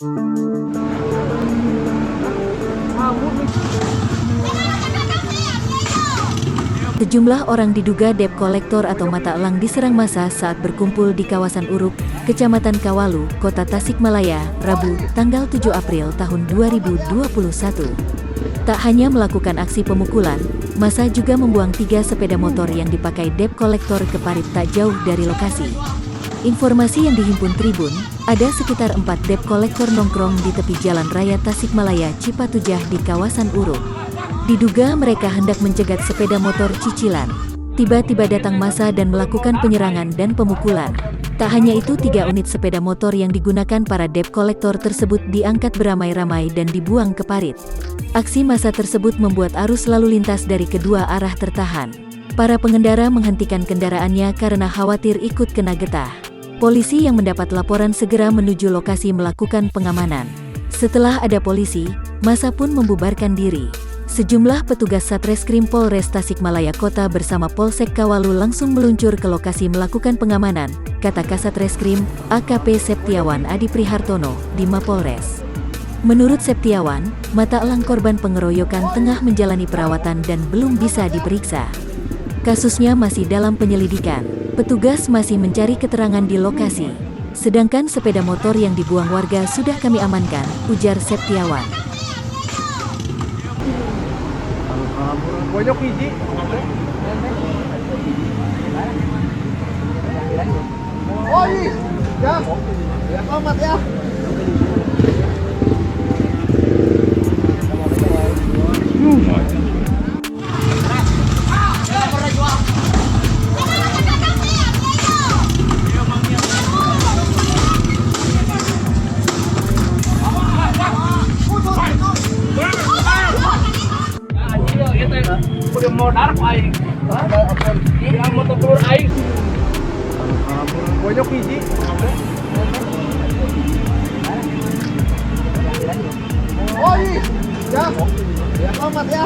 Sejumlah orang diduga debt collector atau mata elang diserang massa saat berkumpul di kawasan Uruk, Kecamatan Kawalu, Kota Tasikmalaya, Rabu, tanggal 7 April tahun 2021. Tak hanya melakukan aksi pemukulan, massa juga membuang 3 sepeda motor yang dipakai debt collector ke parit tak jauh dari lokasi. Informasi yang dihimpun Tribun, ada sekitar 4 debt collector nongkrong di tepi Jalan Raya Tasikmalaya Cipatujah di kawasan Uruk. Diduga mereka hendak mencegat sepeda motor cicilan. Tiba-tiba datang massa dan melakukan penyerangan dan pemukulan. Tak hanya itu, 3 unit sepeda motor yang digunakan para debt collector tersebut diangkat beramai-ramai dan dibuang ke parit. Aksi massa tersebut membuat arus lalu lintas dari kedua arah tertahan. Para pengendara menghentikan kendaraannya karena khawatir ikut kena getah. Polisi yang mendapat laporan segera menuju lokasi melakukan pengamanan. Setelah ada polisi, massa pun membubarkan diri. Sejumlah petugas Satreskrim Polres Tasikmalaya Kota bersama Polsek Kawalu langsung meluncur ke lokasi melakukan pengamanan, kata Kasatreskrim, AKP Septiawan Adi Prihartono, di Mapolres. Menurut Septiawan, mata elang korban pengeroyokan tengah menjalani perawatan dan belum bisa diperiksa. Kasusnya masih dalam penyelidikan. Petugas masih mencari keterangan di lokasi. Sedangkan sepeda motor yang dibuang warga sudah kami amankan, ujar Septiawan. Bonyok hiji. Oh iya, ya. Ya selamat ya. Udah mau darah aing. Ya mau telur aing. Bonyok hiji. Oh iya, ya. Ya selamat ya.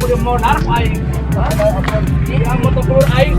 Udah mau darah aing. Ya mau telur aing.